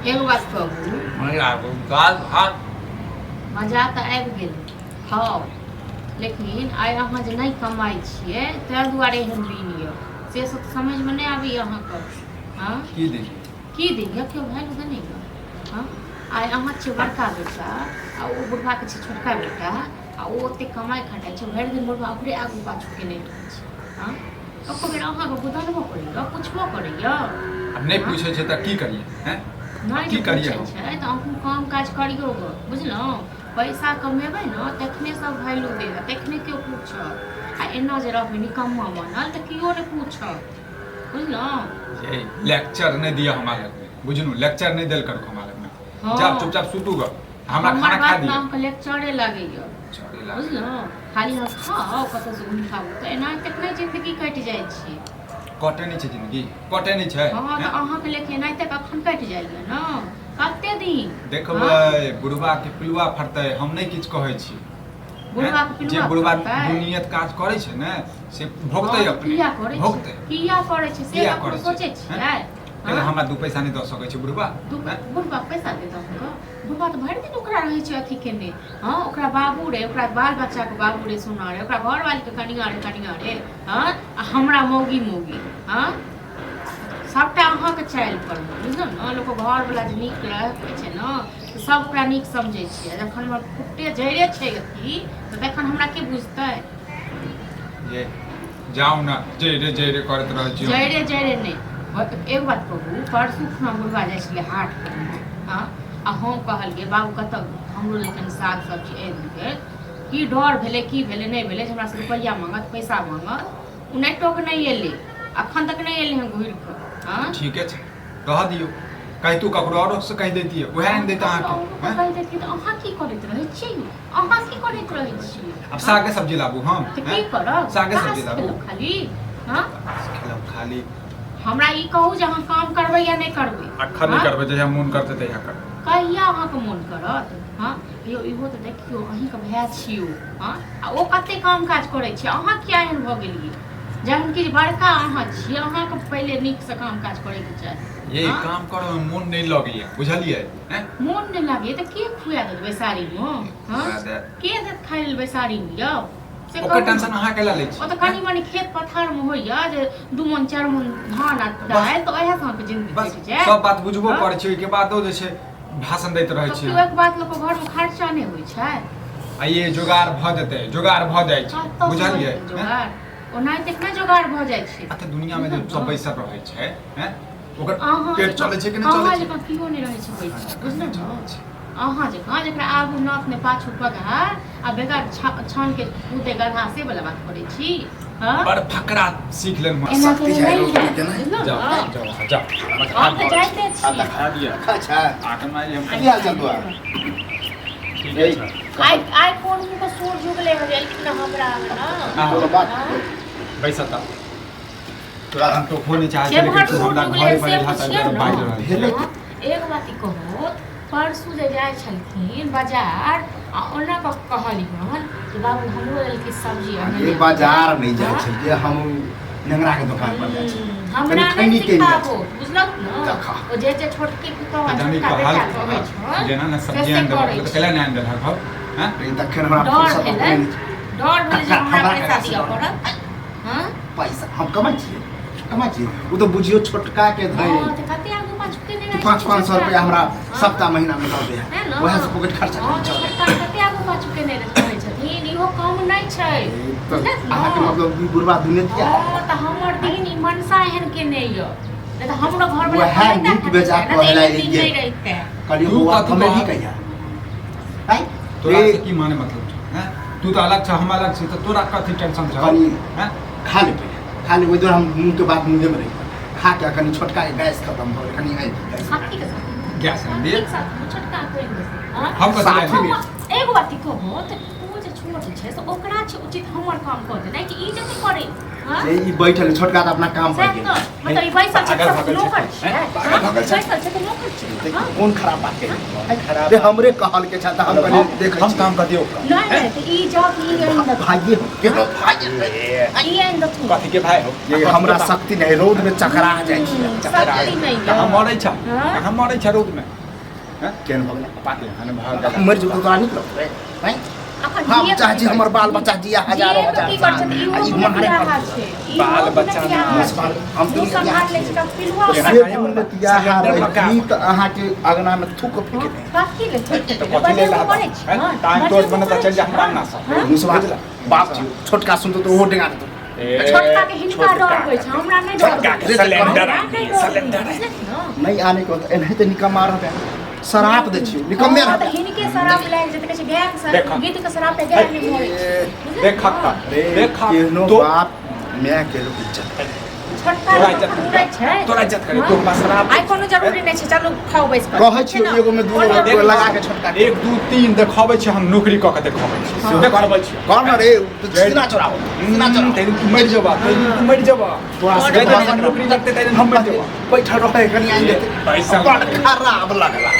एगो बात कहू दाल भात मजा तऽ आबि गेल खाओ, लेकिन आइ अहाँ जे नहीं कमाई छियै ताहि दुआरे एहन दिन यऽ से सब समझमे नहीं आबैए अहाँके। हाँ की देखिए केओ भैलू देने हाँ आइ अहाँ छियै बड़का बेटा आ ओ बुढ़बाके छै छोटका बेटा आ ओ ओतेक कमाइ खटाइ छै भरि दिन बुढ़बा ओकरे आगू पाछू केने रहै छै। हाँ एको बेर अहाँके बुझलबो करैए पुछबो करैए। अब नहीं पूछे छै तऽ की करिए हैं नहीं पूछे छै तऽ अहूँ काम काज करियौ गऽ बुझलहुँ। पैसा कमेबै ने तखने सब वैल्यू देत तखने केओ पूछत आ एना जे रहबै निकम्मा बनल तऽ केओ नहीं पूछत बुझलहुँ। ये लेक्चर नहीं दिया हमारे लगमे बुझलू लेक्चर नहीं देल करू हमारे लगमे। हाँ। जा चुपचाप सुतू ग हमरा खाना खा दियो। अहाँके लेक्चरे लागैए बुझलहुँ। खाली हम खाओ कतौ से घुमि खाओ तऽ एना तक नहीं जिंदगी कटि जाइ छै। कटे नहीं छै जिंदगी कटे नहीं छै। हाँ तऽ अहाँके लेके एना तक अखन कटि जाइए ने कते दिन देखबै बुढ़वा के पिलुआ फरतै हम नहीं किछ कहै छी। बुढ़वा के पिलुआ जे बुढ़वा दुनियत काज करै छै ने से भोगतै अपने किया करै छै भोगतै किया करै छै से कखनो सोचै छियै। पहले हमरा दू पैसा नहीं दऽ सकै छै बुढ़वा। बुढ़वा पैसा दे दऽ बुढ़वा तऽ भरि दिन ओकरा रहै छै अथी केने। हाँ ओकरा बाबू रे ओकरा बाल बच्चाके बाबू रे सोना रे ओकरा घरवालीके कनिया रे हाँ आ हमरा मौगी हाँ सबटा अहाँके चालि पर बुझलहुँ ने। लोक घरवला जे नीक रहै छै ने तऽ सब ओकरा नीक समझै छियै। जखन हमर खुट्टे जड़े छै अथी तऽ तखन हमरा के बुझतै। ये जाउ ना जैरे करैत रहै छी। जड़े नहीं एगो बात कहू परसू खुना बुढ़वा जाइ छलै हाट पर हाँ आ हम कहलियै बाबू कतऽ हमरो लेल कनि साग सब्जी आनि दियै। की डर भेलै की भेलै नहीं भेलै जे हमरा से रुपैआ मांगत पैसा मांगत उ नहीं टोक नहीं एलै अखन तक नहीं एलै हँ घुरि कऽ। हाँ ठीके छै कह दियौ कहितू ककरो औरो से कहि दैतियै ओहे आनि दैत अहाँके। कहि दैतियै तऽ अहाँ की करैत रहै छी अहाँ की करैत रहै छी। अब सागे सब्जी लाबू हम तऽ की करब सागे सब्जी लाबू खाली हाँ खेलब खाली। हमरा ई कहू जे अहाँ काम करबै या नहीं करबै। अखन नहीं करबै जहिया मोन करतै तहिया करबै। कहिया अहाँके मोन करत हाँ यौ इहो तऽ देखियौ अहीँके भाय छियौ हाँ आ ओ कते काम काज करै छै अहाँ किया एहन भऽ गेलियै जहन कि बड़का अहाँ छियै अहाँके पहिले नीकसँ काम काज करैके चाही। ये काम करऽ में मोन नहीं लगैया बुझलियै हैं मोन नहीं लागैया तऽ के खुआ देत बैसारीमे हाँ के देत खाइ लेल बैसारीमे यौ से ओकर टेंशन अहाँ केला लै छी। ओ तऽ कनि मनि खेत पथारमे होइए जे 2 मन 4 मन धान आ दालि तऽ ओएह से अहाँके जिंदगी कटि जाय। सब बात बुझबो करै छी ओहिके बादो जे छै भाषण दैत रहै छी। एक बात लोकके घरमे खर्चा नहीं होइ छै आ ये जोगाड़ भऽ जेतै जोगाड़ भऽ जाइ छै बुझलियै। जोगाड़ ओनाहिते नहि जोगाड़ भऽ जाइ छै। अच्छा दुनिया में जो सब बैसल रहै छै हैं ओकर पेट चलै छै कि नहीं चलै छै। अहाँ कियो नहीं रहै छै बैसल बुझलहुँ अहाँ जकाँ जकरा आगू नाक ने पाछू पगा आ बेकार छान के कूदे गधा से वाला बात करै छी। बड़ फकरा सीख लेन एना शक्ति के है नहीं लोग है, के नहीं बुझलहुँ जाओ ने? जाओ जाओ हम तऽ जाइते छी खा दिया अच्छा आके मारी हम की हाल चाल बा ठीक है आई फोन में तो सूर जुगले हो गेल कि ना हमरा ना कोनो बात पैसा ता तोरा हम तो फोन चाहे से लेकिन तू भर हमरा सूर घरे जुगले पर से हाथ पूछिए आ बाज ना। रहल छै। एक बात ई कहू परसू जे जाइ छलखिन बाजार आ ओना कहलियन कि बाबू हमरो लेल किछु सब्जी ये बाजार नहीं जाय छै जे हम नेंगरा के दुकान पर जाय छै हमरा खैनी नहीं के सिखाबो बुझलक न देखा। ओ जे छोटकी पुतवा जमी छोटका कहल बेटा रहै छै जेना ना सब्जी आन दे तो केला नहीं आन दे घर हैं ई तखन हमरा डर फुर्सत भेलै अपने डर भेलै जे हमरा पैसा दिअ पड़त हाँ पैसा हम कमाई छियै वो तो बुझियो छोटका के धै हाँ, तो कते आगू पाछू के नहीं रहै छै 500 रुपया हमरा सप्ताह महीना में दऽ दे है न ओहे से पॉकेट खर्चा हाँ, कर तो चले छोटका कते आगू पाछू के नहीं रहै छथिन इहो कम नहीं छै बुझलक न? अहाँ के मतलब ई बुढ़वा दुनिया हाँ, तो हमर दिन ई मनसा एहन के नहीं य नहीं तो हमरो घर वाला वह नीक बेजा कहला दिन ये नहीं रहते कली तू हुआ कथी कॉमेडी बात? कहिया हैं तोरा से की माने मतलब छै हैं तू तो अलग छ हम अलग छी तो तोरा कथी टेंशन छ कनी हैं खा ले पहले खा ले ओइ दर हम मुंह के बात मुंह में रही खा के कनी छोटका के गैस खत्म हो कनी आई गैस साथी के साथ गैस नहीं दे एक साथ छोटका कोई नहीं हम कथी साथी लाइन में। एगो बात कहू तो तू जे छोट छै से ओकरा छै उचित हमर काम कर दे नहीं कि ई जे नहीं करे हां से ई बैठल छोटका त अपना काम पर गेल मतलब ई बैसल छै सब नौकर छै पागल भगल छै। बैसल छै तो नौकर छै हाँ? कौन खराब बात कही खराब हमरे कहल के छता हम कहले देख हम काम कर दियो नहीं नहीं तो ई जॉब ई एंड द भाइये हो के भाइये ई एंड द कथी के भाई हो ये हमरा शक्ति नहीं रोड में चकरा जाय छी चकरा शक्ति नहीं कहाँ मरै छ हाँ? कहाँ मरै छ रोड में हैं केन हो गेलै पाते हन भाग मर जो तोरा निकल रे हैं अखन हम जिए चाहे हमर बाल बच्चा जिया हजारों हजार की कर छथि साल। ई ई मारे बाल बच्चा हम तू संभाल ले छिका पिलुआ से मुनतिया हारही त अहाँ के अगना में थूक फेंक दे काकी ले तो कथि ले ला हैं टाइम तो बने त चल जा हमरा ना सब मुसवा बाप जी छोटका सुन तो वो डेंगा दे छोटका के हिनका डर होय छै हमरा नै डर छोटका के सिलेंडर सिलेंडर नहीं आने को तो एनाहिते निकम्मा रहते शराब दे छियो निकम्मे त रहते हिनके शराब लाग जेते कहै छै गैस से गीत के शराब पे गैस नहीं मोरे देख केहनो तो बाप मैं के लोग इज्जत छोटका तोरा इज्जत पूरा छै तोरा इज्जत करे तो शराब आई कोनो जरूरी नहीं छै चलू खाओ बैस कर कहै छियो एगो में दूगो लगा के छोटका 1 2 3 देखाबै छै हम नौकरी क के देखाबै छी देखाबै छी कौन रे सीना चोराओ सीना चोराओ तेरी तू मर जाबा तू मर जाबा तोरा से नौकरी लगते तेरे हम मर जाबा बैठल रहे कनी आइन देते पैसा बड़ खराब लगला